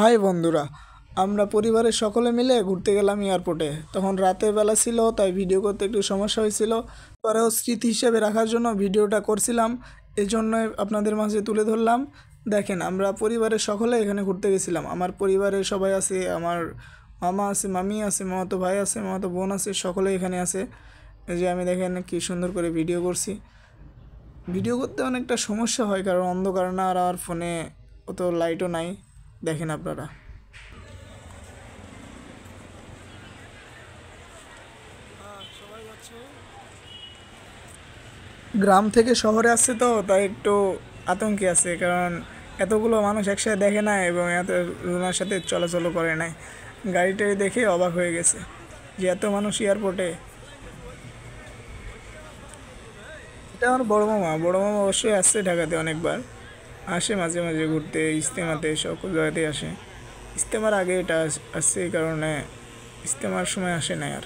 High বন্ধুরা, আমরা পরিবারের সকলে মিলে ঘুরতে গেলাম এয়ারপোর্টে। তখন রাতের বেলা ছিল, তাই ভিডিও করতে একটু সমস্যা হয়েছিল। পরেও স্মৃতি হিসেবে রাখার জন্য ভিডিওটা করছিলাম, এই জন্যই আপনাদের মাঝে তুলে ধরলাম। দেখেন, আমরা পরিবারের সকলে এখানে ঘুরতে গেছিলাম। আমার পরিবারের সবাই আছে, আমার মামা আছে, মামি আছে, মামাতো ভাই আছে, মামাতো বোন আছে, সকলে এখানে আছে। এই যে আমি দেখেন কি সুন্দর করে ভিডিও করছি। ভিডিও করতে অনেকটা সমস্যা হয়, কারণ অন্ধকার না, আর ফোনে অত লাইটও নাই। দেখেন আপনারা। গ্রাম থেকে শহরে আসছে তো, তাই একটু আতঙ্কে আছে, কারণ এতগুলো মানুষ একসাথে দেখে না এবং এত জনের সাথে চলাচলও করে নাই। গাড়িটাই দেখে অবাক হয়ে গেছে যে এত মানুষ এয়ারপোর্টে। এটা আমার বড় মামা। বড় মামা অবশ্যই আসছে ঢাকাতে অনেকবার, আসে মাঝে মাঝে ঘুরতে, ইজতেমাতে, সকল জায়গাতেই আসে। ইজতেমার আগে এটা আসছে, এই কারণে ইজতেমার সময় আসে না আর।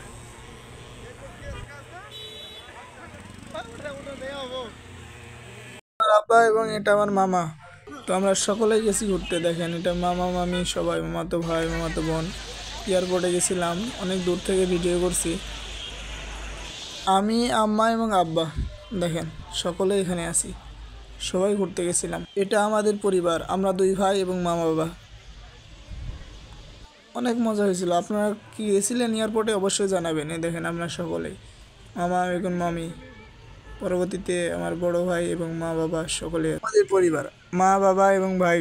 আমার আব্বা এবং এটা আমার মামা। তো আমরা সকলেই গেছি ঘুরতে। দেখেন, এটা মামা মামি সবাই, মামাতো ভাই, মামাতো বোন। এয়ারপোর্টে গেছিলাম, অনেক দূর থেকে ভিডিও করছি। আমি, আম্মা এবং আব্বা, দেখেন সকলে এখানে আছি, সবাই ঘুরতে গেছিলাম। এটা আমাদের পরিবার, আমরা দুই ভাই এবং মা বাবা। অনেক মজা হয়েছিল। আপনারা কি গেছিলেন এয়ারপোর্টে? অবশ্যই জানাবেন। এই দেখেন আমরা সকলেই, মামা এবং মামি, পরবর্তীতে আমার বড় ভাই এবং মা বাবা, সকলে আমাদের পরিবার, মা বাবা এবং ভাই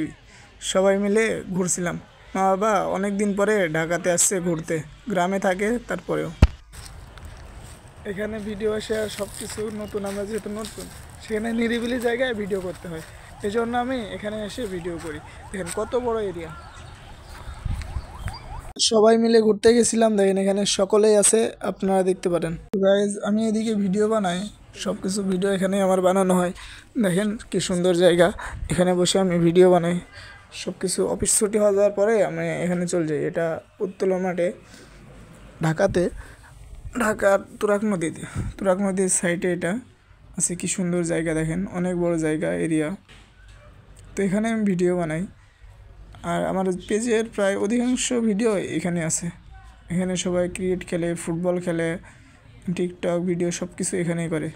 সবাই মিলে ঘুরছিলাম। মা বাবা অনেক দিন পরে ঢাকাতে আসছে ঘুরতে, গ্রামে থাকে তারপরেও। এখানে ভিডিও শেয়ার সব কিছু নতুন, আমরা যেহেতু নতুন, সেখানে নিরিবিলি জায়গায় ভিডিও করতে হয়, এই জন্য আমি এখানে এসে ভিডিও করি। দেখেন কত বড় এরিয়া। সবাই মিলে ঘুরতে গেছিলাম। দেখেন এখানে সকলেই আছে, আপনারা দেখতে পারেন। গাইজ, আমি এদিকে ভিডিও বানাই, সব কিছু ভিডিও এখানে আমার বানানো হয়। দেখেন কি সুন্দর জায়গা, এখানে বসে আমি ভিডিও বানাই। সব কিছু অফিস ছুটি হয়ে যাওয়ার পরে আমি এখানে চলে যাই। এটা উত্তোলন মাঠে, ঢাকাতে, ঢাকার তুরাগ নদীর সাইডে এটা আছে। কি সুন্দর জায়গা, দেখেন অনেক বড় জায়গা, এরিয়া। তো এখানে আমি ভিডিও বানাই, আর আমার পেজের প্রায় অধিকাংশ ভিডিও এখানে আছে। এখানে সবাই ক্রিকেট খেলে, ফুটবল খেলে, টিকটক ভিডিও সব কিছু এখানেই করে।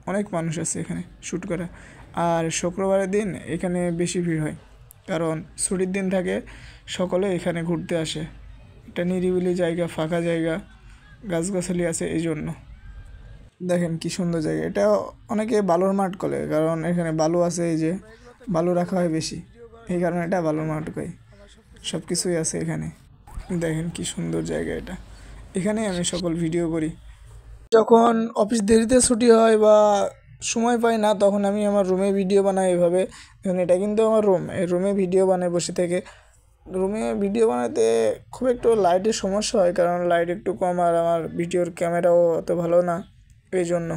অনেক মানুষ আছে এখানে শ্যুট করে। আর শুক্রবারের দিন এখানে বেশি ভিড় হয়, কারণ ছুটির দিন থাকে, সকলে এখানে ঘুরতে আসে। এটা নিরিবিলি জায়গা, ফাঁকা জায়গা, গাছগাছালি আছে, এই জন্য। দেখেন কি সুন্দর জায়গা। এটা অনেকে বালুর মাঠ করে, কারণ এখানে বালু আছে, এই যে বালু রাখা হয় বেশি, এই কারণে এটা বালুর মাঠ কয়। সব কিছুই আছে এখানে। দেখেন কি সুন্দর জায়গা এটা, এখানে আমি সকল ভিডিও করি। যখন অফিস দেরিতে ছুটি হয় বা সময় পাই না, তখন আমি আমার রুমে ভিডিও বানাই এভাবে। দেখুন, এটা কিন্তু আমার রুম, এই রুমে ভিডিও বানাই বসে থেকে। রুমে ভিডিও বানাতে খুব একটু লাইটের সমস্যা হয়, কারণ লাইট একটু কম, আর আমার ভিডিওর ক্যামেরাও অত ভালো না, এই জন্য।